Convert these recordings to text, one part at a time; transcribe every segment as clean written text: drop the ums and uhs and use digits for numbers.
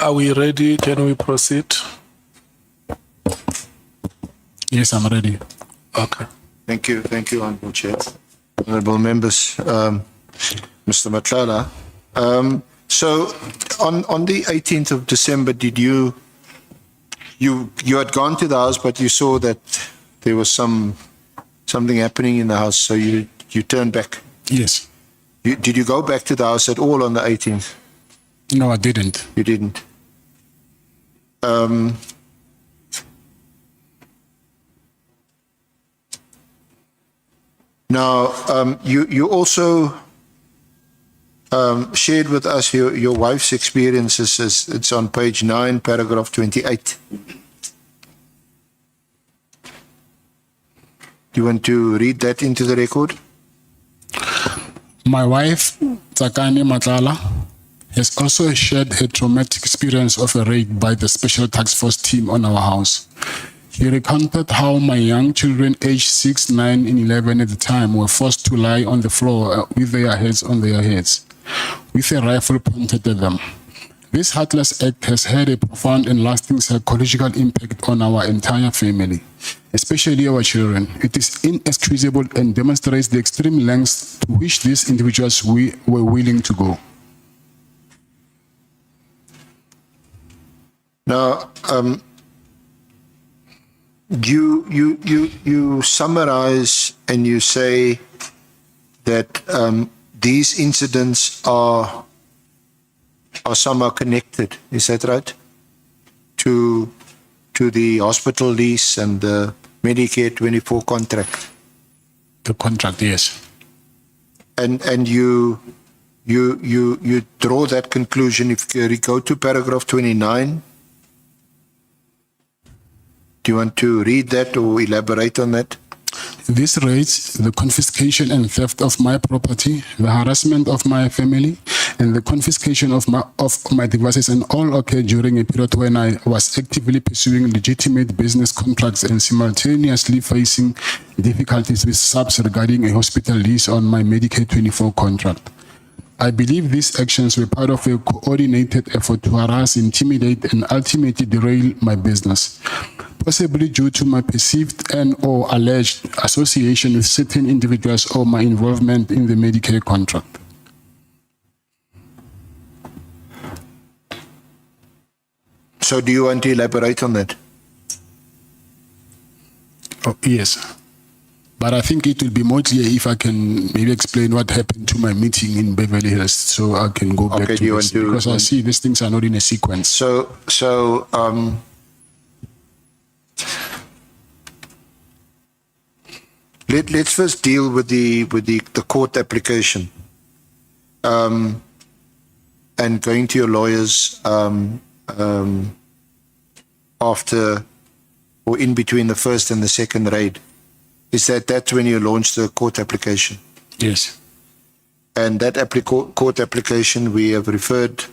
Are we ready? Can we proceed? Yes, I'm ready. Okay. Thank you, Honourable Chair. Honourable members, Mr. Matlala. So, on the 18th of December, did you had gone to the house, but you saw that there was something happening in the house, so you turned back. Yes. Did you go back to the house at all on the 18th? No, I didn't. You didn't. Now, you also shared with us your wife's experiences. It's on page 9, paragraph 28. Do you want to read that into the record? My wife, Matlala, has also shared her traumatic experience of a raid by the Special Task Force team on our house. She recounted how my young children, aged 6, 9, and 11 at the time, were forced to lie on the floor with their heads on their heads, with a rifle pointed at them. This heartless act has had a profound and lasting psychological impact on our entire family, especially our children. It is inexcusable and demonstrates the extreme lengths to which these individuals were willing to go. Now, you summarize and you say that these incidents are somehow connected. Is that right? To the hospital lease and the Medicare 24 contract. The contract, yes. And you draw that conclusion if you go to paragraph 29. Do you want to read that or elaborate on that? This raids the confiscation and theft of my property, the harassment of my family, and the confiscation of my devices, and all occurred during a period when I was actively pursuing legitimate business contracts and simultaneously facing difficulties with SAPS regarding a hospital lease on my Medicare 24 contract. I believe these actions were part of a coordinated effort to harass, intimidate, and ultimately derail my business, possibly due to my perceived and/or alleged association with certain individuals or my involvement in the Medicare contract. So do you want to elaborate on that? Oh, yes. But I think it will be more clear if I can maybe explain what happened to my meeting in Beverly Hills, so I can go back to this, because I see these things are not in a sequence. So let's first deal with the court application, and going to your lawyers after or in between the first and the second raid. Is that's when you launched the court application? Yes. And that court application, we have referred,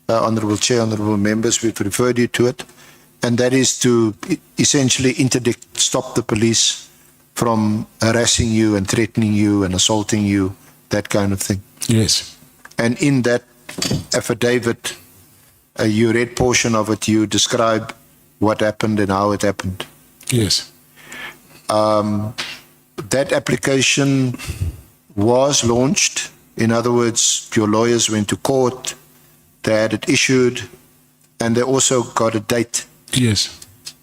Honourable Chair, Honourable Members, we've referred you to it, and that is to essentially interdict, stop the police from harassing you and threatening you and assaulting you, that kind of thing. Yes. And in that affidavit, you read portion of it, you describe what happened and how it happened. Yes. That application was launched. In other words, your lawyers went to court, they had it issued, and they also got a date. Yes.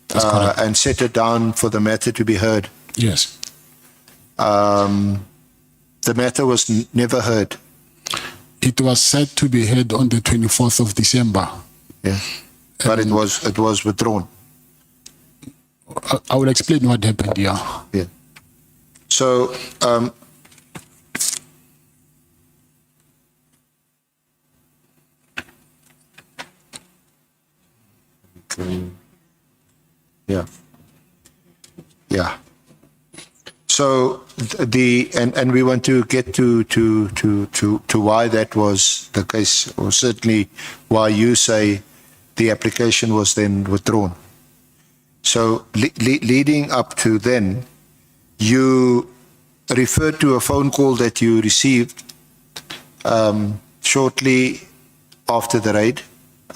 That's correct. And set it down for the matter to be heard. Yes. The matter was never heard. It was set to be heard on the 24th of December. Yeah. But it was withdrawn. I will explain what happened here. Yeah. So, yeah. So and we want to get to why that was the case, or certainly why you say the application was then withdrawn. So leading up to then, you referred to a phone call that you received shortly after the raid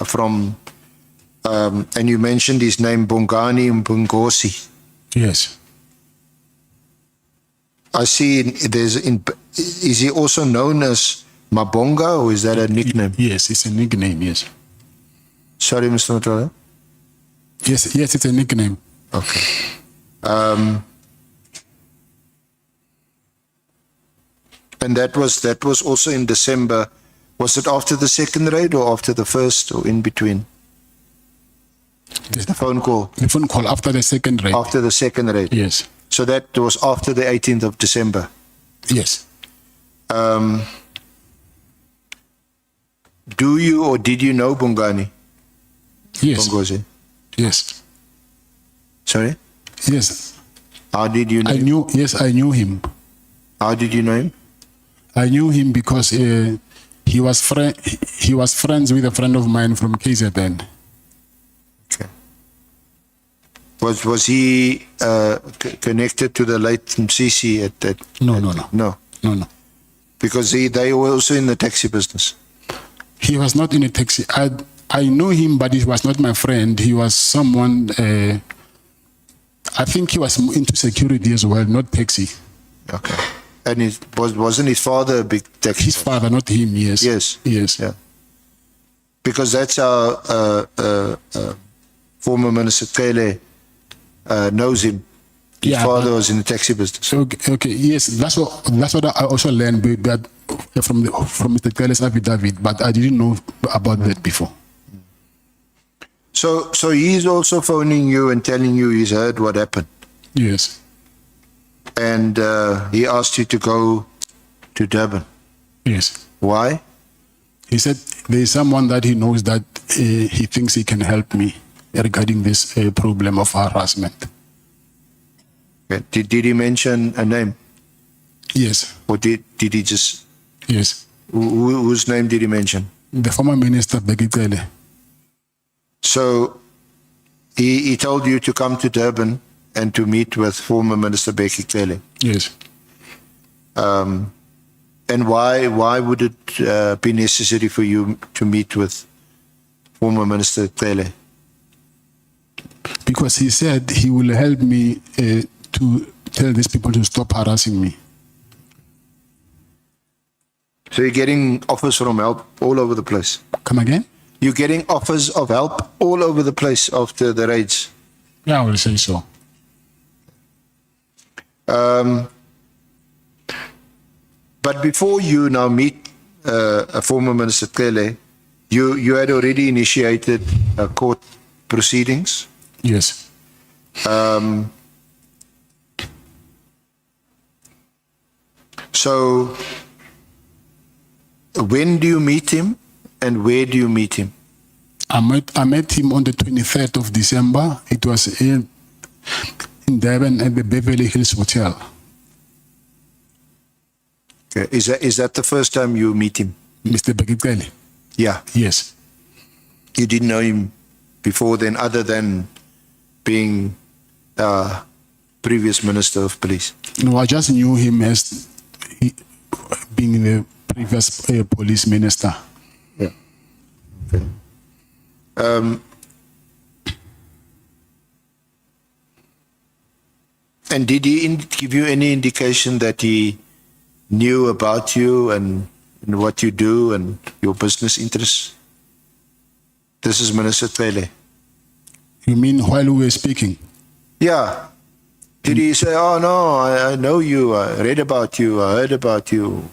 from And you mentioned his name, Bongani Mbongosi. Yes. I see is he also known as Mabonga, or is that a nickname? Yes, it's a nickname, yes. Sorry, Mr. Matlala? Yes, it's a nickname. Okay. And that was also in December. Was it after the second raid or after the first, or in between? The phone call. The phone call after the second raid. After the second raid. Yes. So that was after the 18th of December. Yes. Do you or did you know Bongani? Yes. Bongozi? Yes. Sorry? Yes. How did you know him? I knew him. How did you know him? I knew him because he was friends with a friend of mine from KZN. Okay. Was he connected to the late Msisi at that? No. Because they were also in the taxi business. He was not in a taxi. I knew him, but he was not my friend. He was someone, I think he was into security as well, not taxi. Okay. And wasn't his father a big taxi? His father, not him, yes. Yes. Yeah. Because that's how former Minister Cele knows him. His father was in the taxi business. Okay, yes, that's what I also learned from Mr. Cele's affidavit, but I didn't know about that before. So he's also phoning you and telling you he's heard what happened. Yes. And he asked you to go to Durban. Yes. Why? He said there is someone that he knows that he thinks he can help me regarding this problem of harassment. Okay. Did he mention a name? Yes. Or did he just... Yes. Whose name did he mention? The former Minister Bheki Cele. So he told you to come to Durban and to meet with former Minister Bheki Cele. Yes. And why would it be necessary for you to meet with former Minister Cele? Because he said he will help me to tell these people to stop harassing me. So you're getting offers from help all over the place? Come again? You're getting offers of help all over the place after the raids? Yeah, I will say so. But before you now meet a former Minister Cele, you had already initiated court proceedings? Yes. So when do you meet him and where do you meet him? I met him on the 23rd of December. It was in Durban at the Beverly Hills Hotel. Okay. Is that the first time you meet him? Mr. Bheki Cele? Yeah. Yes. You didn't know him before then, other than being previous Minister of Police? No, I just knew him as being the previous police minister. Yeah. Okay. And did he give you any indication that he knew about you and what you do and your business interests? This is Minister Cele. You mean while we were speaking? Yeah. Did he say, oh no, I know you, I read about you, I heard about you?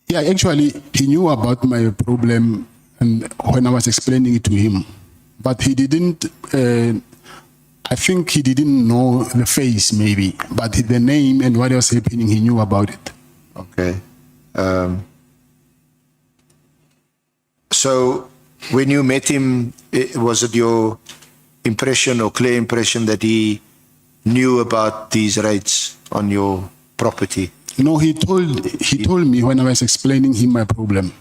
Yeah, actually, he knew about my problem and when I was explaining it to him. But he didn't, I think he didn't know the face maybe, but the name and what was happening, he knew about it. Okay. So when you met him, was it your impression or clear impression that he knew about these raids on your property? No, he told me when I was explaining him my problem.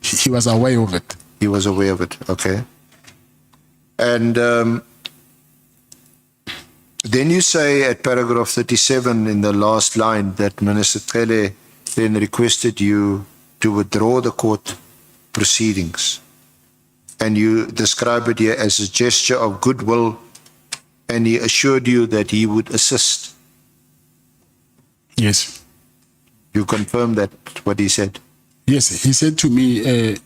He was aware of it. He was aware of it, okay. And then you say at paragraph 37 in the last line that Minister Cele then requested you to withdraw the court proceedings. and you describe it here as a gesture of goodwill, and he assured you that he would assist. Yes. You confirm that what he said? Yes, he said to me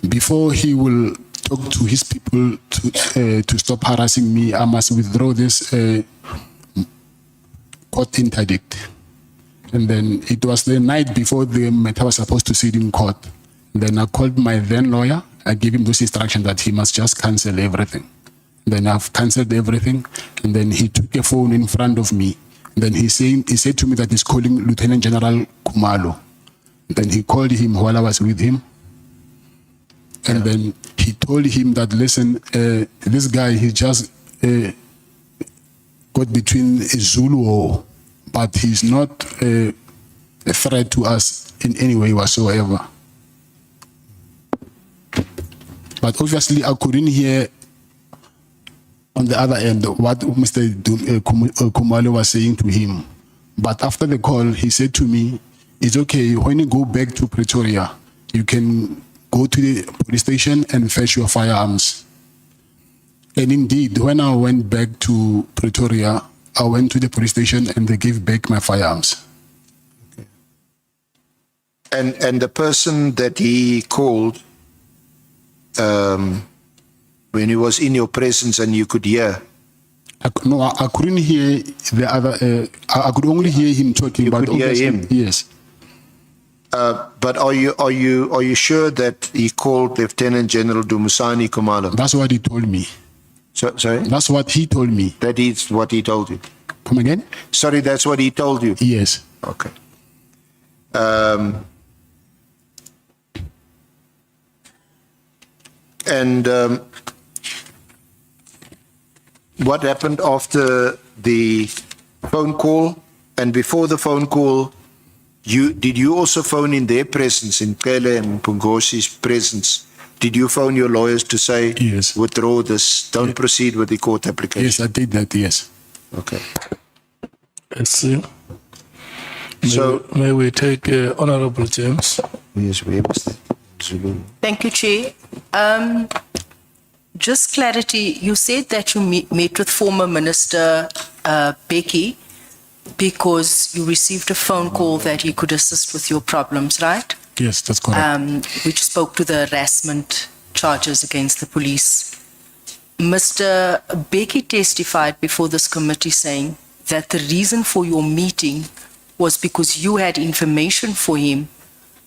before he will talk to his people to stop harassing me, I must withdraw this court interdict. And then it was the night before the matter was supposed to sit in court. Then I called my then lawyer. I gave him those instructions that he must just cancel everything. Then I've cancelled everything. And then he took a phone in front of me. Then he said to me that he's calling Lt General Kumalo. Then he called him while I was with him. And then he told him that, listen, this guy, he just got between Zulu, but he's not a threat to us in any way whatsoever. But obviously, I couldn't hear on the other end what Mr. Kumalo was saying to him. But after the call, he said to me, it's okay, when you go back to Pretoria, you can go to the police station and fetch your firearms. And indeed, when I went back to Pretoria, I went to the police station and they gave back my firearms. Okay. And the person that he called, when he was in your presence and you could hear? I couldn't hear the other, I could only hear him talking. You could hear him? Yes. But are you sure that he called Lieutenant General Dumisani Kumalo? That's what he told me. Sorry? That's what he told me. That is what he told you? Come again? Sorry, that's what he told you? Yes. Okay. What happened after the phone call and before the phone call? Did you also phone in their presence, in Cele and Pungosi's presence? Did you phone your lawyers to say, yes, withdraw this, don't proceed with the court application? Yes, I did that, yes. Okay. I see. So, may we take Honorable James? Yes, we must. Zulu. Thank you, Chair. Just clarity, you said that you met with former Minister Bheki because you received a phone call that he could assist with your problems, right? Yes, that's correct. Which spoke to the harassment charges against the police. Mr. Bheki testified before this committee saying that the reason for your meeting was because you had information for him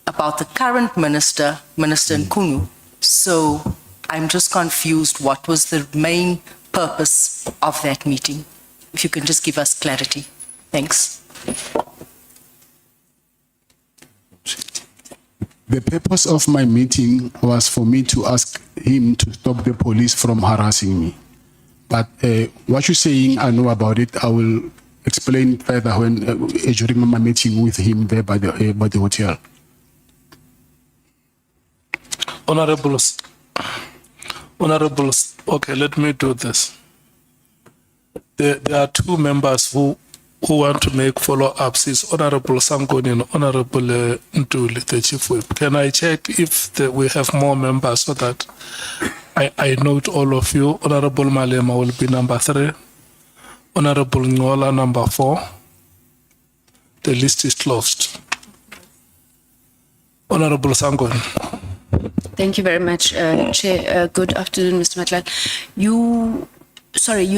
about the current minister, Minister Nkunu. So I'm just confused. What was the main purpose of that meeting? If you can just give us clarity. Thanks. The purpose of my meeting was for me to ask him to stop the police from harassing me. But what you're saying, I know about it. I will explain further when during my meeting with him there by the hotel. Honorables, okay, let me do this. There are two members who want to make follow-ups. Is Honorable Sangoni and Honorable Ntuli, the Chief Whip. Can I check if we have more members so that I note all of you? Honorable Malema will be number 3. Honorable Ngola number 4. The list is closed. Honorable Sangoni. Thank you very much, Chair. Good afternoon, Mr. Matlala. You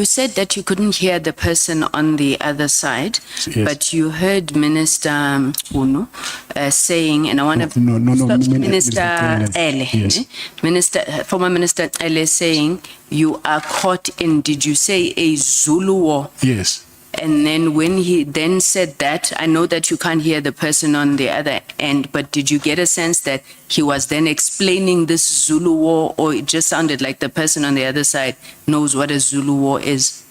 said that you couldn't hear the person on the other side, yes, but you heard Minister Uno saying, and I want to Minister Cele, yes, former Minister Cele saying you are caught in, did you say a Zulu war? Yes. And then when he then said that, I know that you can't hear the person on the other end, but did you get a sense that he was then explaining this Zulu war, or it just sounded like the person on the other side knows what a Zulu war is?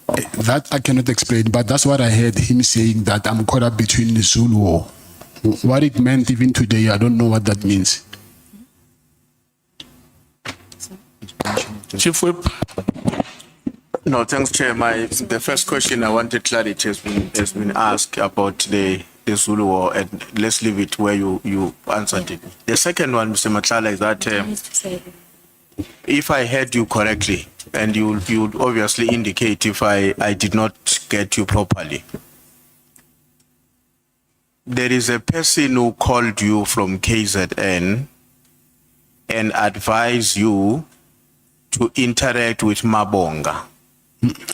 That I cannot explain, but that's what I heard him saying, that I'm caught up between the Zulu war. What it meant even today, I don't know what that means. Chief Whip. No, thanks, Chair. The first question I wanted clarity has been asked about the Zulu war, and let's leave it where you answered it. The second one, Mr. Matlala, is that if I heard you correctly, and you would obviously indicate if I did not get you properly. There is a person who called you from KZN and advised you to interact with Mabonga.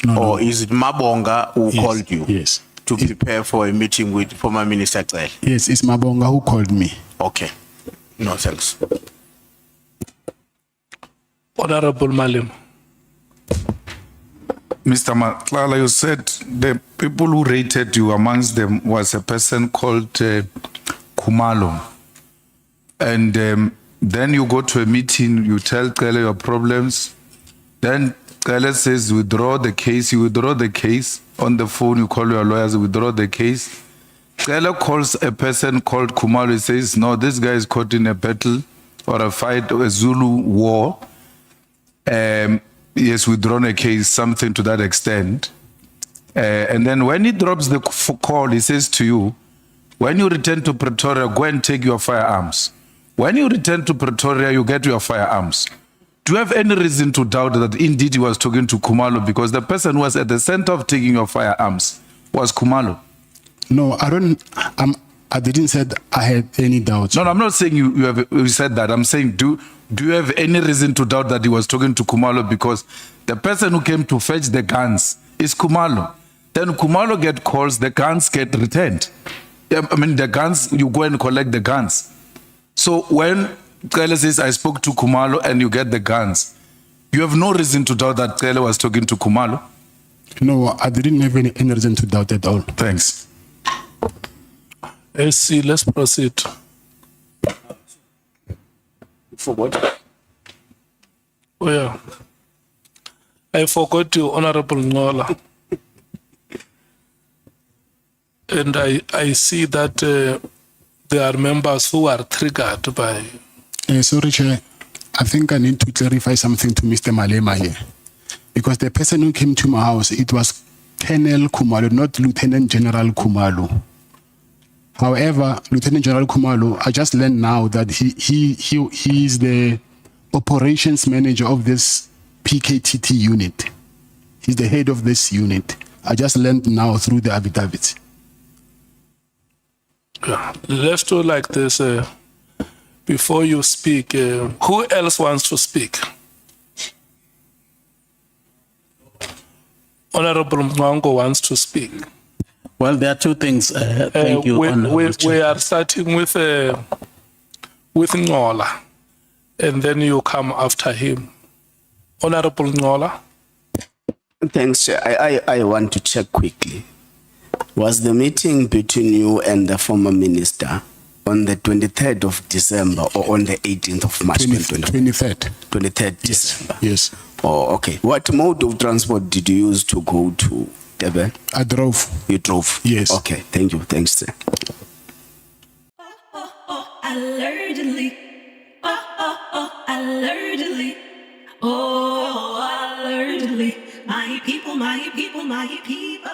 No, Or is it Mabonga who Yes, called you yes. to prepare for a meeting with former Minister Cele? Yes, it's Mabonga who called me. Okay. No, thanks. Honorable Malim. Mr. Matlala, you said the people who rated you, amongst them was a person called Kumalo. And then you go to a meeting, you tell Cele your problems. Then Cele says, withdraw the case. You withdraw the case. On the phone, you call your lawyers, withdraw the case. Cele calls a person called Kumalo. He says, no, this guy is caught in a battle or a fight or a Zulu war. He has withdrawn a case, something to that extent. And then when he drops the call, he says to you, when you return to Pretoria, go and take your firearms. When you return to Pretoria, you get your firearms. Do you have any reason to doubt that indeed he was talking to Kumalo? Because the person who was at the center of taking your firearms was Kumalo. No, I didn't say I had any doubts. No, I'm not saying you said that. I'm saying, do you have any reason to doubt that he was talking to Kumalo? Because the person who came to fetch the guns is Kumalo. Then Kumalo get calls, the guns get returned. I mean, the guns, you go and collect the guns. So when Cele says, I spoke to Kumalo and you get the guns, you have no reason to doubt that Cele was talking to Kumalo? No, I didn't have any reason to doubt at all. Thanks. SC, let's proceed. For what? Oh, yeah. I forgot you, Honorable Ngola. And I see that there are members who are triggered by... Sorry, Chair. I think I need to clarify something to Mr. Malema here. Because the person who came to my house, it was Colonel Kumalo, not Lieutenant General Kumalo. However, Lieutenant General Kumalo, I just learned now that he is the operations manager of this PKTT unit. He's the head of this unit. I just learned now through the affidavit. Yeah. Let's do like this. Before you speak, who else wants to speak? Honorable Mwango wants to speak. Well, there are two things. Thank you. We are starting with Ngola, and then you come after him. Honorable Ngola. Thanks, Chair. I want to check quickly. Was the meeting between you and the former minister on the 23rd of December or on the 18th of March? 23rd. 23rd December. Yes. Oh, okay. What mode of transport did you use to go to Durban? I drove. You drove? Yes. Okay, thank you. Thanks, sir. Allegedly. Allegedly. Oh, allegedly. My people, my people, my people.